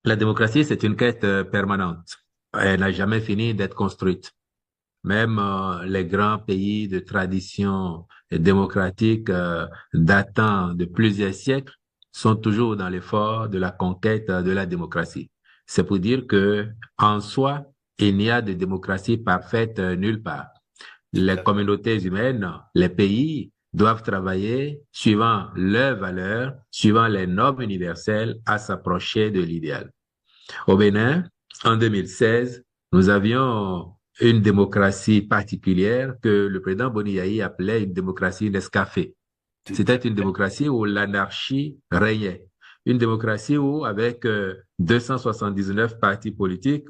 La démocratie, c'est une quête permanente. Elle n'a jamais fini d'être construite. Même les grands pays de tradition démocratique datant de plusieurs siècles sont toujours dans l'effort de la conquête de la démocratie. C'est pour dire que, en soi, il n'y a de démocratie parfaite nulle part. Tout Les à fait. communautés humaines, les pays doivent travailler suivant leurs valeurs, suivant les normes universelles à s'approcher de l'idéal. Au Bénin, en 2016, nous avions une démocratie particulière que le président Boni Yayi appelait une démocratie Nescafé. Tout C'était à une fait. démocratie où l'anarchie régnait. Une démocratie où, avec 279 partis politiques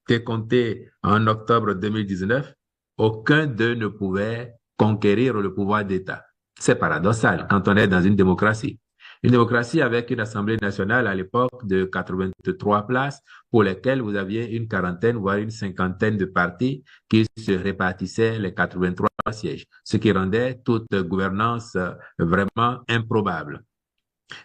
décomptés en octobre 2019, aucun d'eux ne pouvait conquérir le pouvoir d'État. C'est paradoxal quand on est dans une démocratie. Une démocratie avec une Assemblée nationale à l'époque de 83 places pour lesquelles vous aviez une quarantaine, voire une cinquantaine de partis qui se répartissaient les 83 sièges, ce qui rendait toute gouvernance vraiment improbable.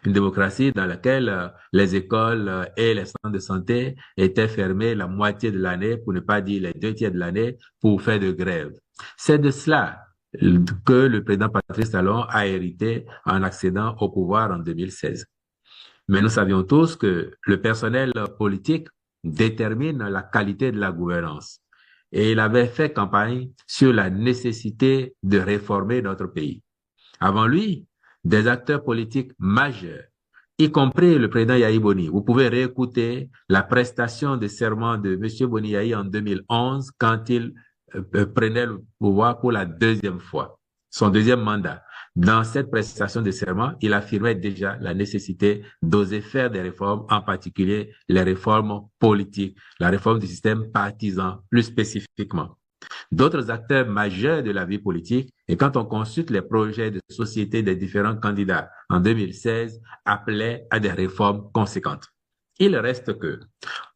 Une démocratie dans laquelle les écoles et les centres de santé étaient fermés la moitié de l'année, pour ne pas dire les deux tiers de l'année, pour faire de grève. C'est de cela que le président Patrice Talon a hérité en accédant au pouvoir en 2016. Mais nous savions tous que le personnel politique détermine la qualité de la gouvernance. Et il avait fait campagne sur la nécessité de réformer notre pays. Avant lui, des acteurs politiques majeurs, y compris le président Yahi Boni. Vous pouvez réécouter la prestation de serment de M. Boni Yahi en 2011 quand il prenait le pouvoir pour la deuxième fois, son deuxième mandat. Dans cette prestation de serment, il affirmait déjà la nécessité d'oser faire des réformes, en particulier les réformes politiques, la réforme du système partisan plus spécifiquement. D'autres acteurs majeurs de la vie politique, et quand on consulte les projets de société des différents candidats en 2016, appelaient à des réformes conséquentes. Il reste que,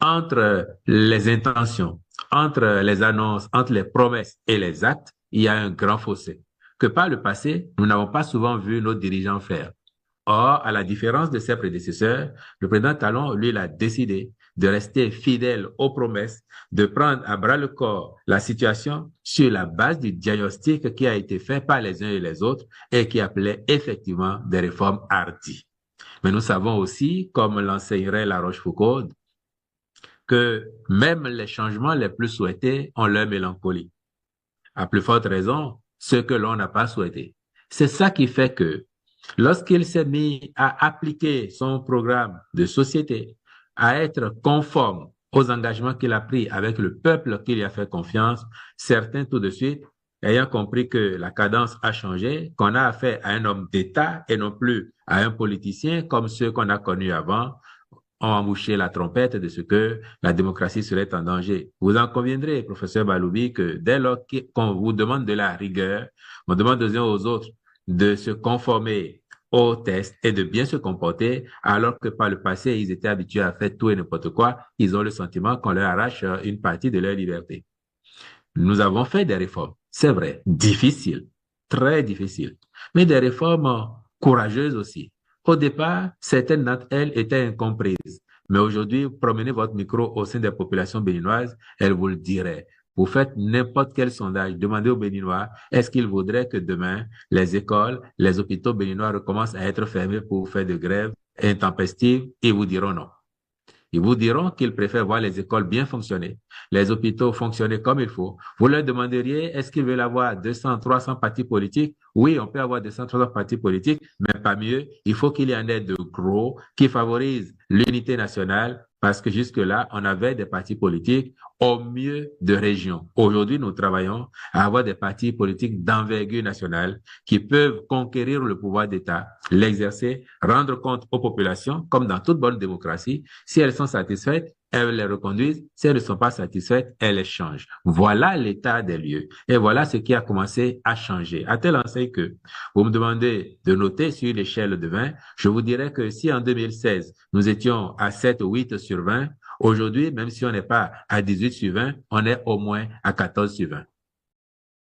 entre les intentions, entre les annonces, entre les promesses et les actes, il y a un grand fossé que par le passé, nous n'avons pas souvent vu nos dirigeants faire. Or, à la différence de ses prédécesseurs, le président Talon, lui, il a décidé de rester fidèle aux promesses, de prendre à bras le corps la situation sur la base du diagnostic qui a été fait par les uns et les autres et qui appelait effectivement des réformes hardies. Mais nous savons aussi, comme l'enseignerait La Rochefoucauld, que même les changements les plus souhaités ont leur mélancolie. À plus forte raison, ce que l'on n'a pas souhaité. C'est ça qui fait que lorsqu'il s'est mis à appliquer son programme de société, à être conforme aux engagements qu'il a pris avec le peuple qui lui a fait confiance, certains tout de suite, ayant compris que la cadence a changé, qu'on a affaire à un homme d'État et non plus à un politicien comme ceux qu'on a connus avant, ont embouché la trompette de ce que la démocratie serait en danger. Vous en conviendrez, professeur Baloubi, que dès lors qu'on vous demande de la rigueur, on demande aux uns aux autres de se conformer aux tests et de bien se comporter, alors que par le passé, ils étaient habitués à faire tout et n'importe quoi, ils ont le sentiment qu'on leur arrache une partie de leur liberté. Nous avons fait des réformes, c'est vrai, difficiles, très difficiles, mais des réformes courageuses aussi. Au départ, certaines d'entre elles étaient incomprises, mais aujourd'hui, promenez votre micro au sein des populations béninoises, elles vous le diraient. Vous faites n'importe quel sondage, demandez aux Béninois, est-ce qu'ils voudraient que demain, les écoles, les hôpitaux béninois recommencent à être fermés pour faire de grèves intempestives? Ils vous diront non. Ils vous diront qu'ils préfèrent voir les écoles bien fonctionner, les hôpitaux fonctionner comme il faut. Vous leur demanderiez, est-ce qu'ils veulent avoir 200, 300 partis politiques? Oui, on peut avoir 200, 300 partis politiques, mais pas mieux. Il faut qu'il y en ait de gros qui favorisent l'unité nationale parce que jusque-là, on avait des partis politiques au mieux de région. Aujourd'hui, nous travaillons à avoir des partis politiques d'envergure nationale qui peuvent conquérir le pouvoir d'État, l'exercer, rendre compte aux populations, comme dans toute bonne démocratie. Si elles sont satisfaites, elles les reconduisent. Si elles ne sont pas satisfaites, elles les changent. Voilà l'état des lieux. Et voilà ce qui a commencé à changer. À tel enseigne que vous me demandez de noter sur l'échelle de 20, je vous dirais que si en 2016, nous étions à 7 ou 8 sur 20, aujourd'hui, même si on n'est pas à 18 sur 20, on est au moins à 14 sur 20.